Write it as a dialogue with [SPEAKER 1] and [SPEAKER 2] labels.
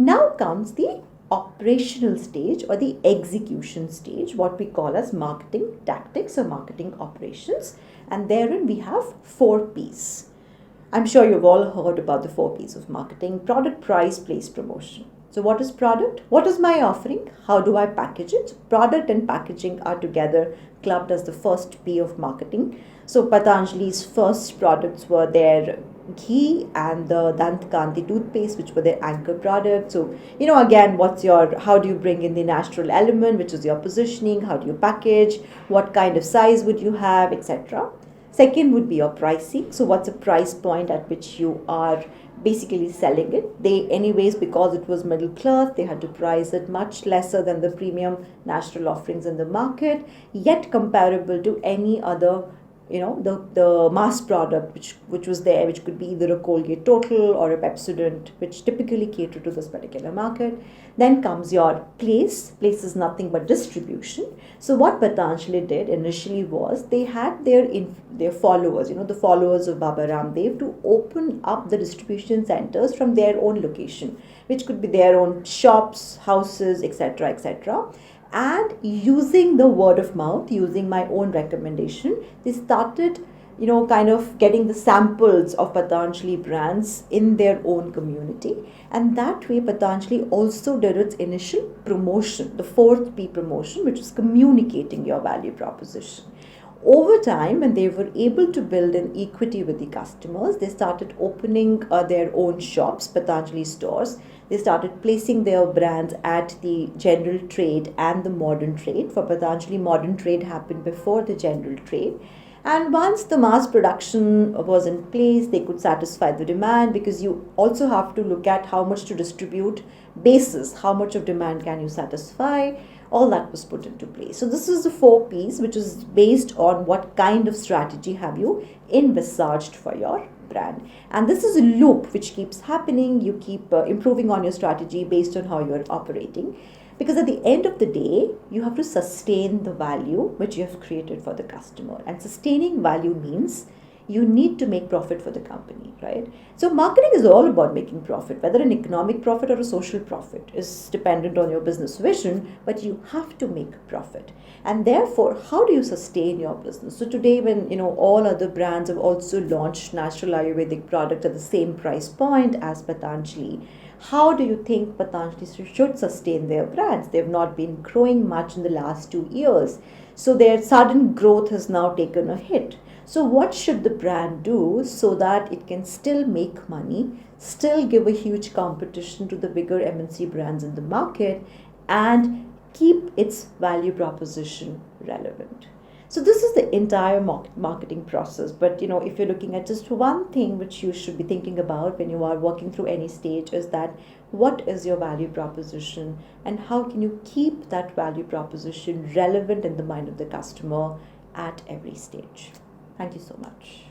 [SPEAKER 1] Now comes the operational stage or the execution stage, what we call as marketing tactics or marketing operations. And therein we have 4 P's. I'm sure you've all heard about the 4 P's of marketing: product, price, place, promotion. So what is product? What is my offering? How do I package it? Product and packaging are together clubbed as the first P of marketing. So Patanjali's first products were their ghee and the Dant Kanti toothpaste, which were their anchor products. So, again, how do you bring in the natural element, which is your positioning? How do you package? What kind of size would you have, etc. Second would be your pricing. So what's a price point at which you are basically selling it? They, anyways, because it was middle class, they had to price it much lesser than the premium natural offerings in the market, yet comparable to any other, the mass product which was there, which could be either a Colgate Total or a Pepsodent, which typically cater to this particular market. Then comes your place. Place is nothing but distribution. So what Patanjali did initially was they had their followers, the followers of Baba Ramdev, to open up the distribution centers from their own location, which could be their own shops, houses, etc., etc. And using the word of mouth, using my own recommendation, they started, kind of getting the samples of Patanjali brands in their own community. And that way, Patanjali also did its initial promotion, the 4th P promotion, which is communicating your value proposition. Over time, when they were able to build an equity with the customers, they started opening their own shops, Patanjali stores. They started placing their brands at the general trade and the modern trade. For Patanjali, modern trade happened before the general trade. And once the mass production was in place, they could satisfy the demand, because you also have to look at how much to distribute basis, how much of demand can you satisfy. All that was put into place. So this is the 4 P's, which is based on what kind of strategy have you envisaged for your brand. And this is a loop which keeps happening. You keep improving on your strategy based on how you're operating. Because at the end of the day, you have to sustain the value which you have created for the customer. And sustaining value means you need to make profit for the company, right? So marketing is all about making profit, whether an economic profit or a social profit is dependent on your business vision, but you have to make profit. And therefore, how do you sustain your business? So today, when all other brands have also launched natural Ayurvedic product at the same price point as Patanjali, how do you think Patanjali should sustain their brands? They've not been growing much in the last 2 years. So their sudden growth has now taken a hit. So what should the brand do so that it can still make money, still give a huge competition to the bigger MNC brands in the market, and keep its value proposition relevant? So this is the entire marketing process. But if you're looking at just one thing which you should be thinking about when you are working through any stage, is that what is your value proposition and how can you keep that value proposition relevant in the mind of the customer at every stage? Thank you so much.